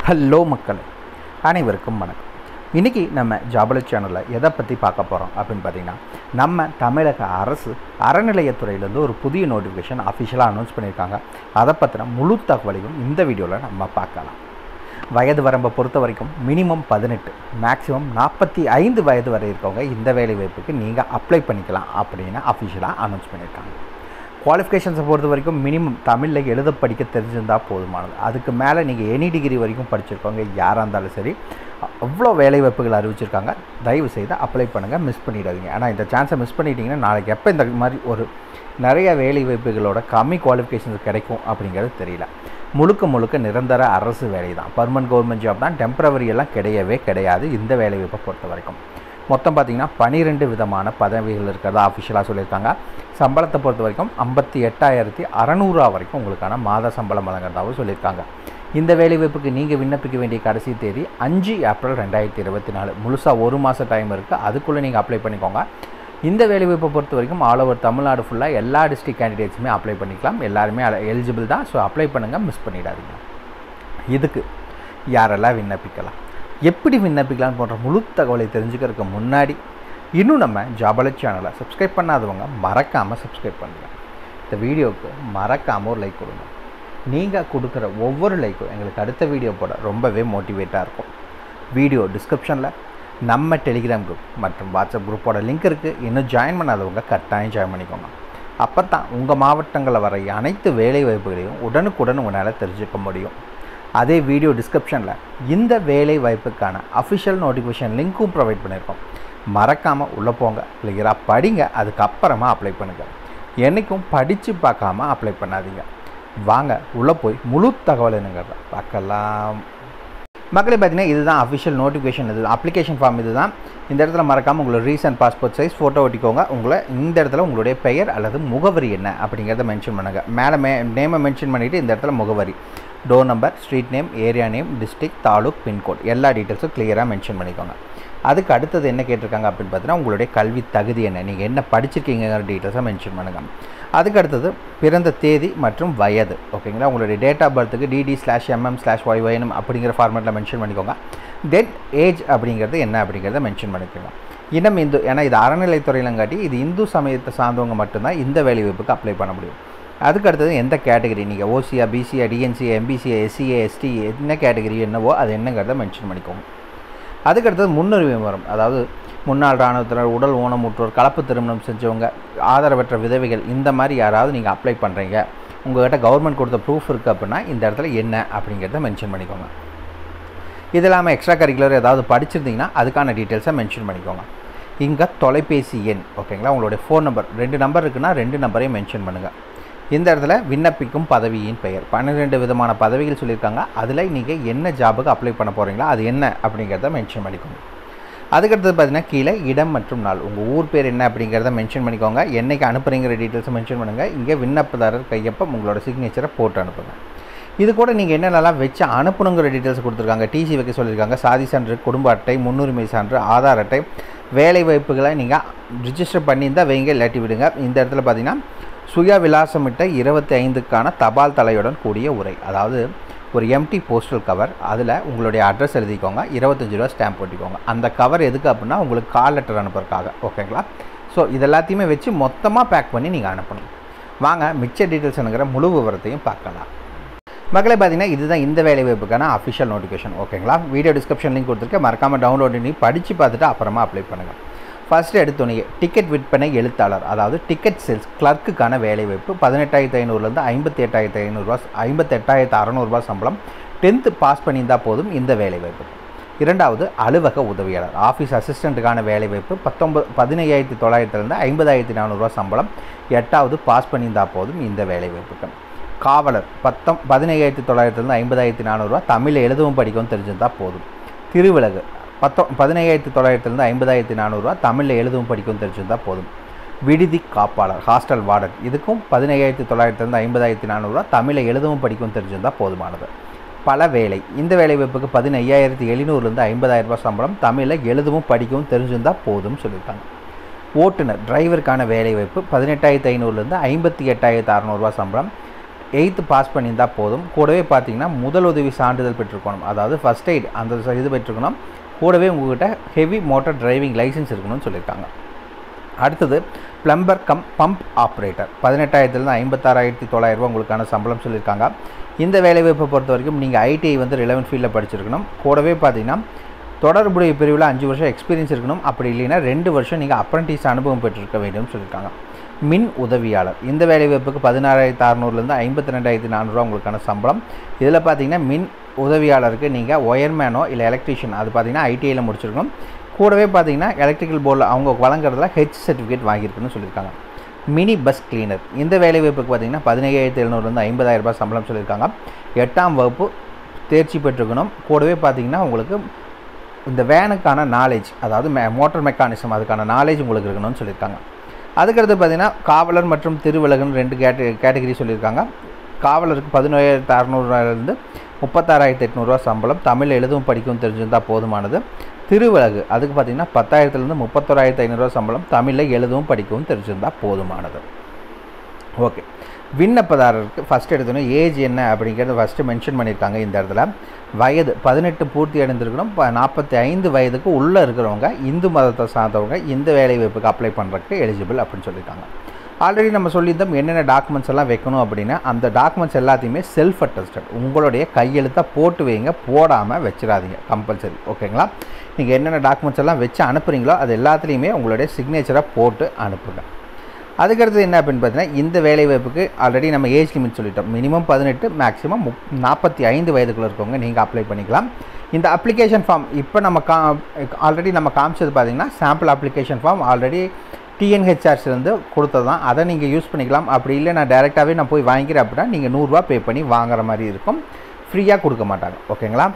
Hello மக்களே, அனைவருக்கும் வணக்கம். இன்றைக்கி நம்ம ஜாபல சேனலில் எதை பற்றி பார்க்க போகிறோம் அப்படின்னு பார்த்தீங்கன்னா, நம்ம தமிழக அரசு அறநிலையத்துறையிலேருந்து ஒரு புதிய நோட்டிஃபிகேஷன் அஃபிஷியலாக அனௌன்ஸ் பண்ணியிருக்காங்க. அதை பற்றின முழு தகவலையும் இந்த வீடியோவில் நம்ம பார்க்கலாம். வயது வரம்பை பொறுத்த வரைக்கும் மினிமம் 18, மேக்ஸிமம் 45 வயது வரை இருக்கவங்க இந்த வேலை வாய்ப்புக்கு நீங்கள் அப்ளை பண்ணிக்கலாம் அப்படின்னு அஃபிஷியலாக அனௌன்ஸ் பண்ணியிருக்காங்க. குவாலிஃபிகேஷன்ஸை பொறுத்த வரைக்கும் மினிமம் தமிழில் எழுத படிக்க தெரிஞ்சிருந்தால் போதுமானது. அதுக்கு மேலே நீங்கள் எனி டிகிரி வரைக்கும் படிச்சிருக்கவங்க யாராக இருந்தாலும் சரி, அவ்வளோ வேலைவாய்ப்புகள் அறிவிச்சிருக்காங்க. தயவு செய்து அப்ளை பண்ணுங்கள், மிஸ் பண்ணிடாதீங்க. ஆனால் இந்த சான்ஸை மிஸ் பண்ணிட்டீங்கன்னா நாளைக்கு எப்போ இந்த மாதிரி ஒரு நிறைய வேலைவாய்ப்புகளோட கம்மி குவாலிஃபிகேஷன்ஸ் கிடைக்கும் அப்படிங்கிறது தெரியல. முழுக்க நிரந்தர அரசு வேலை தான், பர்மனன்ட் கவர்மெண்ட் ஜாப் தான். டெம்பரவரி எல்லாம் கிடையவே கிடையாது இந்த வேலைவாய்ப்பை பொறுத்த வரைக்கும். மொத்தம் பார்த்திங்கன்னா 12 விதமான பதவிகள் இருக்கிறதா அஃபிஷியலாக சொல்லியிருக்காங்க. சம்பளத்தை பொறுத்த வரைக்கும் 58,600 வரைக்கும் உங்களுக்கான மாத சம்பளம் வழங்குறதாகவும் சொல்லியிருக்காங்க. இந்த வேலைவாய்ப்புக்கு நீங்கள் விண்ணப்பிக்க வேண்டிய கடைசி தேதி 5 ஏப்ரல் 2024. முழுசாக ஒரு மாதம் டைம் இருக்குது, அதுக்குள்ளே நீங்கள் அப்ளை பண்ணிக்கோங்க. இந்த வேலைவாய்ப்பை பொறுத்த வரைக்கும் ஆல் ஓவர் தமிழ்நாடு ஃபுல்லாக எல்லா டிஸ்ட்ரிக்ட் கேண்டிடேட்ஸுமே அப்ளை பண்ணிக்கலாம். எல்லாருமே எலிஜிபிள் தான். ஸோ அப்ளை பண்ணுங்கள், மிஸ் பண்ணிடாதீங்க. இதுக்கு யாரெல்லாம் விண்ணப்பிக்கலாம், எப்படி விண்ணப்பிக்கலான்னு போன்ற முழு தகவலை தெரிஞ்சுக்கிறதுக்கு முன்னாடி இன்னும் நம்ம ஜாபல சேனலை சப்ஸ்கிரைப் பண்ணாதவங்க மறக்காமல் சப்ஸ்கிரைப் பண்ணுங்கள். இந்த வீடியோவுக்கு மறக்காமல் ஒரு லைக் கொடுங்க. நீங்கள் கொடுக்குற ஒவ்வொரு லைக்கும் எங்களுக்கு அடுத்த வீடியோ போட ரொம்பவே மோட்டிவேட்டாக இருக்கும். வீடியோ டிஸ்கிரிப்ஷனில் நம்ம டெலிகிராம் குரூப் மற்றும் வாட்ஸ்அப் குரூப்போட லிங்க் இருக்குது. இன்னும் ஜாயின் பண்ணாதவங்க கட்டாயம் ஜாயின் பண்ணிக்கோங்க. அப்போ தான் உங்கள் மாவட்டங்களில் வர அனைத்து வேலை வாய்ப்புகளையும் உடனுக்குடன் உங்களால் தெரிஞ்சுக்க முடியும். அதே வீடியோ டிஸ்கிரிப்ஷனில் இந்த வேலை வாய்ப்புக்கான அஃபிஷியல் நோட்டிஃபிகேஷன் லிங்க்கும் ப்ரொவைட் பண்ணியிருக்கோம். மறக்காமல் உள்ளே போங்க, கிளியராக படிங்க, அதுக்கப்புறமா அப்ளை பண்ணுங்கள். என்றைக்கும் படித்து பார்க்காம அப்ளை பண்ணாதீங்க. வாங்க உள்ளே போய் முழு தகவல் என்னங்கிறத பார்க்கலாம். மக்களே, பார்த்தீங்கன்னா இதுதான் அஃபிஷியல் நோட்டிஃபிகேஷன். இது அப்ளிகேஷன் ஃபார்ம். இது தான். இந்த இடத்துல மறக்காமல் உங்களோட ரீசன்ட் பாஸ்போர்ட் சைஸ் ஃபோட்டோ ஒட்டிக்கோங்க. இந்த இடத்துல உங்களுடைய பெயர் அல்லது முகவரி என்ன அப்படிங்கிறத மென்ஷன் பண்ணுங்கள். மேலே நேமை மென்ஷன் பண்ணிவிட்டு இந்த இடத்துல முகவரி, door number, street name, area name, district, taluk, pincode எல்லா டீட்டெயில்ஸும் கிளியராக மென்ஷன் பண்ணிக்கோங்க. அதுக்கு அடுத்தது என்ன கேட்டிருக்காங்க அப்படின்னு பார்த்தீங்கன்னா, உங்களுடைய கல்வி தகுதி என்ன, நீங்கள் என்ன படிச்சிருக்கீங்கிற டீட்டெயில்ஸாக மென்ஷன் பண்ணுங்கள். அதுக்கு அடுத்தது பிறந்த தேதி மற்றும் வயது, ஓகேங்களா. உங்களுடைய டேட் ஆஃப் பர்த்துக்கு DD/MM/YYNM அப்படிங்கிற ஃபார்மேட்டில் மென்ஷன் பண்ணிக்கோங்க. தென் ஏஜ் அப்படிங்கிறது என்ன அப்படிங்கிறத மென்ஷன் பண்ணிக்கோங்க. இன்னும் இந்து, ஏன்னா இது அறநிலைத்துறையிலங்காட்டி இது இந்து சமயத்தை சார்ந்தவங்க மட்டும்தான் இந்த வேலைவாய்ப்புக்கு அப்ளை பண்ண முடியும். அதுக்கு அடுத்தது எந்த கேட்டகரி, நீங்கள் ஓசியா, பிசியா, டிஎன்சியா, எம்பிசியா, எஸ்சிஏ, எஸ்டி, என்ன கேட்டகரி என்னவோ அது என்னங்கிறத மென்ஷன் பண்ணிக்கோங்க. அதுக்கடுத்தது முன்னுரிமை வரும், அதாவது முன்னாள் இராணுவத்தினர், உடல் ஊனமுற்றோர், கலப்பு திருமணம் செஞ்சவங்க, ஆதரவற்ற விதவைகள், இந்த மாதிரி யாராவது நீங்கள் அப்ளை பண்ணுறீங்க, உங்கள்கிட்ட கவர்மெண்ட் கொடுத்த ப்ரூஃப் இருக்குது அப்படின்னா இந்த இடத்துல என்ன அப்படிங்கிறத மென்ஷன் பண்ணிக்கோங்க. இது இல்லாமல் எக்ஸ்ட்ரா கரிக்குலர் ஏதாவது படிச்சிருந்தீங்கன்னா அதுக்கான டீட்டெயில்ஸை மென்ஷன் பண்ணிக்கோங்க. இங்கே தொலைபேசி எண், ஓகேங்களா. உங்களுடைய ஃபோன் நம்பர் 2 நம்பர் இருக்குன்னா 2 நம்பரையும் மென்ஷன் பண்ணுங்கள். இந்த இடத்துல விண்ணப்பிக்கும் பதவியின் பெயர், 12 விதமான பதவிகள் சொல்லியிருக்காங்க. அதில் நீங்கள் என்ன ஜாபுக்கு அப்ளை பண்ண போகிறீங்களா அது என்ன அப்படிங்கிறத மென்ஷன் பண்ணிக்கோங்க. அதுக்கடுத்தது பார்த்தீங்கன்னா கீழே இடம் மற்றும் நாள், உங்கள் ஊர் பேர் என்ன அப்படிங்கிறத மென்ஷன் பண்ணிக்கோங்க. என்றைக்கு அனுப்புகிறீங்கிற டீட்டெயில்ஸை மென்ஷன் பண்ணுங்கள். இங்கே விண்ணப்பதாரர் கையொப்பம், உங்களோட சிக்னேச்சரை போட்டு அனுப்புங்க. இது கூட நீங்கள் என்னென்னலாம் வச்சு அனுப்பணுங்கிற டீட்டெயில்ஸ் கொடுத்துருக்காங்க. டிசி வைக்க சொல்லியிருக்காங்க, சாதி சான்று, குடும்ப அட்டை, முன்னுரிமை சான்று, ஆதார் அட்டை, வேலை வாய்ப்புகளை நீங்கள் ரிஜிஸ்டர் பண்ணியிருந்தால் வைங்க, இல்லாட்டி விடுங்க. இந்த இடத்துல பார்த்தீங்கன்னா சுய விலாசமிட்ட 25க்கான தபால் தலையுடன் கூடிய உரை, அதாவது ஒரு எம்டி போஸ்டல் கவர், அதில் உங்களுடைய அட்ரஸ் எழுதிக்கோங்க, 25 ரூபா ஸ்டாம்ப் போட்டிக்கோங்க. அந்த கவர் எதுக்கு அப்படின்னா உங்களுக்கு கால் லெட்டர் அனுப்புறதுக்காக, ஓகேங்களா. ஸோ இதெல்லாத்தையுமே வச்சு மொத்தமாக பேக் பண்ணி நீங்கள் அனுப்பணும். வாங்க மிச்ச டீட்டெயில்ஸ் என்னங்கிற முழு விவரத்தையும் பார்க்கலாம். மக்களே, பார்த்தீங்கன்னா இதுதான் இந்த வேலை வாய்ப்புக்கான அஃபிஷியல் நோட்டிஃபிகேஷன், ஓகேங்களா. வீடியோ டிஸ்கிரிப்ஷன் லிங்க் கொடுத்துருக்கேன், மறக்காமல் டவுன்லோட் பண்ணி படித்து பார்த்துட்டு அப்புறமா அப்ளை பண்ணுங்கள். ஃபஸ்ட்டு எடுத்தோன்னே டிக்கெட் விற்பனை எழுத்தாளர், அதாவது டிக்கெட் சேல்ஸ் கிளர்க்குக்கான வேலைவாய்ப்பு 18,500லேருந்து 58,500 58,600 சம்பளம். 10th பாஸ் பண்ணியிருந்தால் போதும் இந்த வேலைவாய்ப்பு. இரண்டாவது அலுவலக உதவியாளர், ஆஃபீஸ் அசிஸ்டண்ட்டுக்கான வேலைவாய்ப்பு 15,900லேருந்து 50,400 சம்பளம். 8வது பாஸ் பண்ணியிருந்தால் போதும் இந்த வேலைவாய்ப்புக்கு. காவலர் 15,900லேருந்து 50,400, தமிழில் எழுதவும் படிக்கவும் தெரிஞ்சிருந்தால் போதும். திருவிலகு 15,900லேருந்து 50,400, தமிழில் எழுதவும் படிக்கவும் தெரிஞ்சிருந்தால் போதும். விடுதி காப்பாளர், ஹாஸ்டல் வார்டன், இதுக்கும் 15,900லேருந்து 50,400, தமிழில் எழுதவும் படிக்கவும் தெரிஞ்சிருந்தால் போதுமானது. பல வேலை, இந்த வேலைவாய்ப்புக்கு 15,700லேருந்து 50,000 சம்பளம், தமிழில் எழுதவும் படிக்கவும் தெரிஞ்சிருந்தால் போதும் சொல்லியிருக்காங்க. ஓட்டுநர், டிரைவருக்கான வேலைவாய்ப்பு 18,500லேருந்து 58,600 சம்பளம், 8th பாஸ் பண்ணியிருந்தால் போதும். கூடவே பார்த்தீங்கன்னா முதலுதவி சான்றிதழ் பெற்றிருக்கணும், அதாவது ஃபஸ்ட் எய்ட் அந்த இது பெற்றிருக்கணும். கூடவே உங்கள்கிட்ட ஹெவி மோட்டார் டிரைவிங் லைசன்ஸ் இருக்கணும்னு சொல்லியிருக்காங்க. அடுத்தது பிளம்பர் கம் பம்ப் ஆப்ரேட்டர் 18,000 56,900 உங்களுக்கான சம்பளம் சொல்லியிருக்காங்க. இந்த வேலைவாய்ப்பை பொறுத்த வரைக்கும் நீங்கள் ஐடிஐ வந்து ரிலவென்ட் ஃபீல்டில் படிச்சிருக்கணும். கூடவே பார்த்தீங்கன்னா தொடர்புடைய பிரிவில் 5 வருஷம் எக்ஸ்பீரியன்ஸ் இருக்கணும். அப்படி இல்லைன்னா 2 வருஷம் நீங்கள் அப்ரண்டிஸ் அனுபவம் பெற்றிருக்க வேண்டும்னு சொல்லியிருக்காங்க. மின் உதவியாளர் இந்த வேலைவாய்ப்புக்கு 16,600 52,400 உங்களுக்கான சம்பளம். இதில் பார்த்தீங்கன்னா மின் உதவியாளருக்கு நீங்கள் ஒயர்மேனோ இல்லை எலக்ட்ரீஷியன் அது பார்த்தீங்கன்னா ஐடிஐயில் முடிச்சிருக்கணும். கூடவே பார்த்தீங்கன்னா எலக்ட்ரிக்கல் போர்டில் அவங்க வழங்குறதுல ஹெச் சர்டிஃபிகேட் வாங்கியிருக்குன்னு சொல்லியிருக்காங்க. மினி பஸ் கிளீனர் இந்த வேலைவாய்ப்புக்கு பார்த்தீங்கன்னா 17,700 50,000 சம்பளம் சொல்லியிருக்காங்க. 8ஆம் வகுப்பு தேர்ச்சி பெற்றிருக்கணும். கூடவே பார்த்தீங்கன்னா உங்களுக்கு இந்த வேனுக்கான நாலேஜ், அதாவது மோட்டார் மெக்கானிசம் அதுக்கான நாலேஜ் உங்களுக்கு இருக்கணும்னு சொல்லியிருக்காங்க. அதுக்கடுத்து பார்த்தீங்கன்னா காவலர் மற்றும் திருவிலகன் 2 கேட்டகரி சொல்லியிருக்காங்க. காவலருக்கு 17,600 36,800 சம்பளம். தமிழ் எழுதவும் படிக்கவும் தெரிஞ்சிருந்தால் போதுமானது. திருவிலகு அதுக்கு பார்த்தீங்கன்னா 10,000 31,500 சம்பளம். தமிழில் எழுதவும் படிக்கவும் தெரிஞ்சிருந்தால் போதுமானது. ஓகே, விண்ணப்பதாரருக்கு ஃபஸ்ட் எடுத்தோன்னே ஏஜ் என்ன அப்படிங்கிறத ஃபஸ்ட்டு மென்ஷன் பண்ணியிருக்காங்க. இந்த இடத்துல வயது 18 பூர்த்தி அடைந்திருக்கணும். 45 வயதுக்கு உள்ளே இருக்கிறவங்க இந்து மதத்தை சார்ந்தவங்க இந்த வேலைவாய்ப்புக்கு அப்ளை பண்ணுறதுக்கு எலிஜிபிள் அப்படின்னு சொல்லியிருக்காங்க. ஆல்ரெடி நம்ம சொல்லியிருந்தோம் என்னென்ன டாக்குமெண்ட்ஸ் எல்லாம் வைக்கணும் அப்படின்னா அந்த டாக்குமெண்ட்ஸ் எல்லாத்தையுமே செல்ஃப் அட்டஸ்டட் உங்களுடைய கையெழுத்தாக போட்டு வைங்க, போடாமல் வச்சிடாதீங்க கம்பல்சரி. ஓகேங்களா? நீங்கள் என்னென்ன டாக்குமெண்ட்ஸ் எல்லாம் வச்சு அனுப்புகிறீங்களோ அது எல்லாத்துலேயுமே உங்களுடைய சிக்னேச்சரை போட்டு அனுப்புங்க. அதுக்கடுத்து என்ன அப்படின்னு பார்த்தீங்கன்னா இந்த வேலைவாய்ப்புக்கு ஆல்ரெடி நம்ம ஏஜ் லிமிட் சொல்லிட்டோம். மினிமம் 18 மேக்ஸிமம் 45 வயதுக்குள்ளே இருக்கவங்க நீங்கள் அப்ளை பண்ணிக்கலாம். இந்த அப்ளிகேஷன் ஃபார்ம் இப்போ நம்ம ஆல்ரெடி நம்ம காமிச்சது பார்த்தீங்கன்னா சாம்பிள் அப்ளிகேஷன் ஃபார்ம் ஆல்ரெடி டிஎன்ஹெச்ஆர்ஸ்லேருந்து கொடுத்தது தான். அதை நீங்கள் யூஸ் பண்ணிக்கலாம். அப்படி இல்லை நான் டேரெக்டாகவே நான் போய் வாங்கிக்கிறேன் அப்படின்னா நீங்கள் 100 ரூபா பே பண்ணி வாங்குற மாதிரி இருக்கும். ஃப்ரீயாக கொடுக்க மாட்டாங்க. ஓகேங்களா?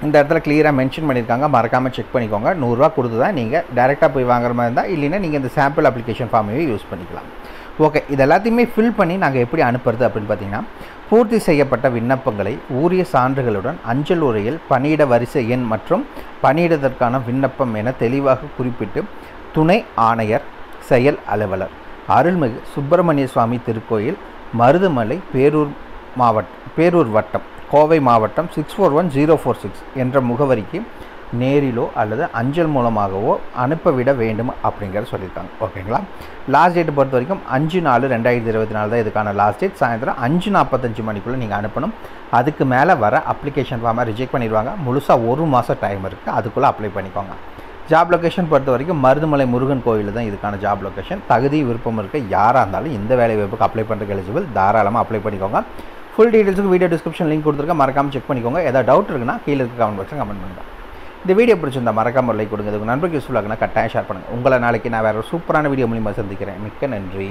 இந்த இடத்துல கிளியராக மென்ஷன் பண்ணியிருக்காங்க, மறக்காமல் செக் பண்ணிக்கோங்க. 100 ரூபா கொடுத்து தான் நீங்கள் டேரெக்டாக போய் வாங்குற மாதிரி இருந்தால், இல்லைன்னா நீங்கள் இந்த சாம்பிள் அப்ளிகேஷன் ஃபார்மையே யூஸ் பண்ணிக்கலாம். ஓகே, இது எல்லாத்தையுமே ஃபில் பண்ணி நாங்கள் எப்படி அனுப்புறது அப்படின்னு பார்த்தீங்கன்னா பூர்த்தி செய்யப்பட்ட விண்ணப்பங்களை உரிய சான்றுகளுடன் அஞ்சல் உரையில் பணியிட வரிசை எண் மற்றும் பணியிடத்திற்கான விண்ணப்பம் என தெளிவாக குறிப்பிட்டு துணை ஆணையர் செயல் அலுவலர் அருள்மிகு சுப்பிரமணிய சுவாமி திருக்கோயில் மருதுமலை பேரூர் வட்டம் கோவை மாவட்டம் 641046 என்ற முகவரிக்கு நேரிலோ அல்லது அஞ்சல் மூலமாகவோ அனுப்பவிட வேண்டும் அப்படிங்கிறத சொல்லியிருக்காங்க. ஓகேங்களா? லாஸ்ட் டேட் பொறுத்த வரைக்கும் 5/4/2024 தான் இதுக்கான லாஸ்ட் டேட். சாயந்தரம் 5:45 மணிக்குள்ளே நீங்கள் அனுப்பணும். அதுக்கு மேலே வர அப்ளிகேஷன் ஃபார்மை ரிஜெக்ட் பண்ணிடுவாங்க. முழுசாக 1 மாதம் டைம் இருக்குது, அதுக்குள்ளே அப்ளை பண்ணிக்கோங்க. ஜாப் லொக்கேஷன் பொறுத்த வரைக்கும் மருதுமலை முருகன் கோயில் தான் இதுக்கான ஜாப் லொக்கேஷன். தகுதி விருப்பம் இருக்க யாராக இருந்தாலும் இந்த வேலைவாய்ப்புக்கு அப்ளை பண்ணுறதுக்கு எலிஜிபிள், தாராளமாக அப்ளை பண்ணிக்கோங்க. ஃபுல் டீட்டெயில்ஸுக்கு வீடியோ டிஸ்கிரிப்ஷன் லிங்க் கொடுத்துருக்கேன், மறக்காமல் செக் பண்ணிக்கோங்க. ஏதாவது டவுட் இருக்குன்னா கீழே இருக்க கமெண்ட் பாக்ஸில் கமெண்ட் பண்ணுங்கள். இந்த வீடியோ பிடிச்சிருந்தா மறக்காம லைக் கொடுங்க. இதுக்கு நண்பருக்கு யூஸ்ஃபுல்லாக கட்டாயம் ஷேர் பண்ணுங்கள். உங்களை நாளைக்கு நான் வேறு ஒரு சூப்பரான வீடியோ மூலியமாக சந்திக்கிறேன். மிக்க நன்றி.